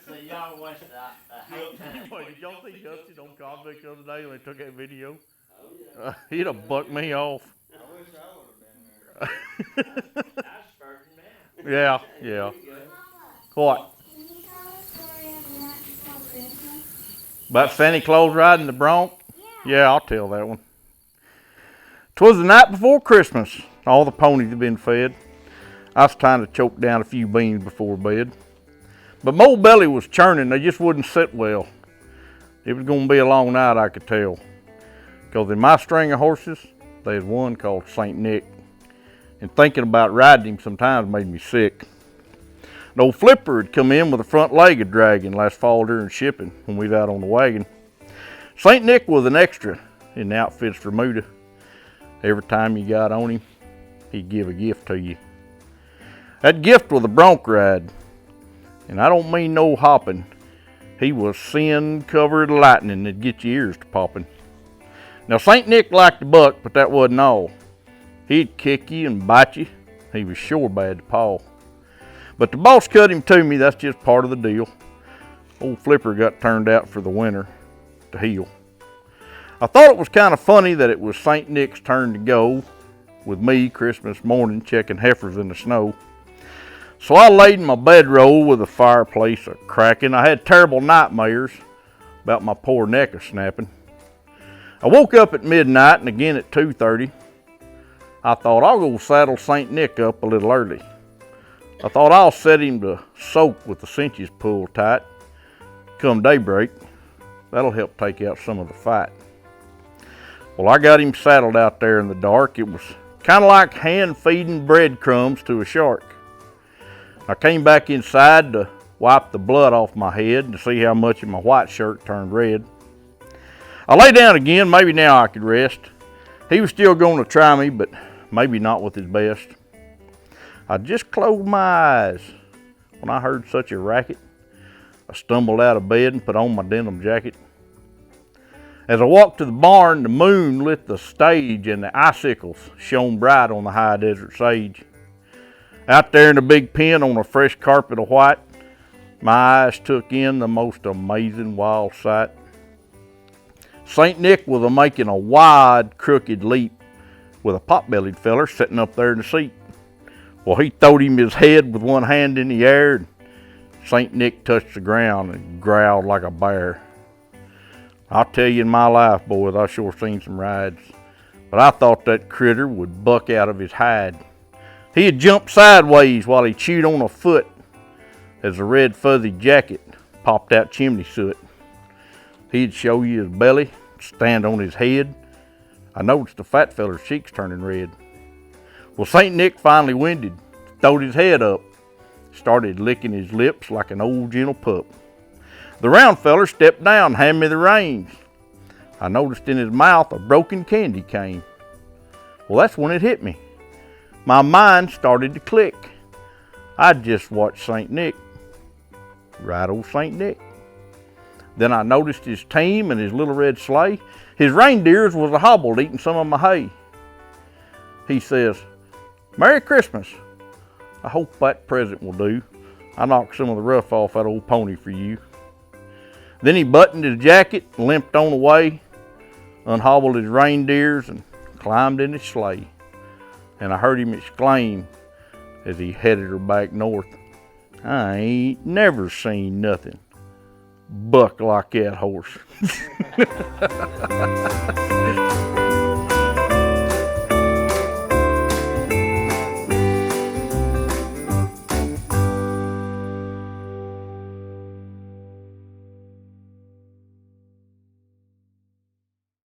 So y'all watched the hate Wait, did y'all see Justin on Convict the other day when they took that video? Oh, yeah. He'd have bucked me off. I wish I would have been there. I was starting now. Yeah. What? About Santa Claus riding the bronc? Yeah, I'll tell that one. 'Twas the night before Christmas. All the ponies had been fed. I was trying to choke down a few beans before bed. But Mo Belly was churning. They just wouldn't sit well. It was going to be a long night, I could tell. Because in my string of horses, there's one called St. Nick. And thinking about riding him sometimes made me sick. An old flipper had come in with a front leg of dragging last fall during shipping when we was out on the wagon. St. Nick was an extra in the outfits for Muda. Every time you got on him, he'd give a gift to you. That gift was a bronc ride. And I don't mean no hopping. He was sin-covered lightning that'd get your ears to popping. Now, St. Nick liked to buck, but that wasn't all. He'd kick you and bite you. He was sure bad to paw. But the boss cut him to me. That's just part of the deal. Old Flipper got turned out for the winter to heal. I thought it was kind of funny that it was St. Nick's turn to go, with me Christmas morning checking heifers in the snow. So I laid in my bedroll with the fireplace a-cracking. I had terrible nightmares about my poor neck a-snapping. I woke up at midnight and again at 2:30. I thought I'll go saddle St. Nick up a little early. I thought I'll set him to soak with the cinches pulled tight. Come daybreak, that'll help take out some of the fight. Well, I got him saddled out there in the dark. It was kind of like hand feeding breadcrumbs to a shark. I came back inside to wipe the blood off my head and to see how much of my white shirt turned red. I lay down again. Maybe now I could rest. He was still going to try me, but maybe not with his best. I just closed my eyes when I heard such a racket. I stumbled out of bed and put on my denim jacket. As I walked to the barn, the moon lit the stage and the icicles shone bright on the high desert sage. Out there in the big pen on a fresh carpet of white, my eyes took in the most amazing wild sight. St. Nick was making a wide, crooked leap with a pot-bellied feller sitting up there in the seat. Well, he throwed him his head with one hand in the air, and St. Nick touched the ground and growled like a bear. I'll tell you, in my life, boys, I sure seen some rides, but I thought that critter would buck out of his hide. He had jumped sideways while he chewed on a foot as the red fuzzy jacket popped out chimney soot. He'd show you his belly, stand on his head. I noticed the fat feller's cheeks turning red. Well, St. Nick finally winded, throwed his head up, started licking his lips like an old gentle pup. The round feller stepped down and handed me the reins. I noticed in his mouth a broken candy cane. Well, that's when it hit me. My mind started to click. I just watched St. Nick ride old St. Nick. Then I noticed his team and his little red sleigh. His reindeers was a hobbled eating some of my hay. He says, "Merry Christmas. I hope that present will do. I knocked some of the rough off that old pony for you." Then he buttoned his jacket, limped on away, unhobbled his reindeers, and climbed in his sleigh. And I heard him exclaim as he headed her back north, "I ain't never seen nothing buck like that horse."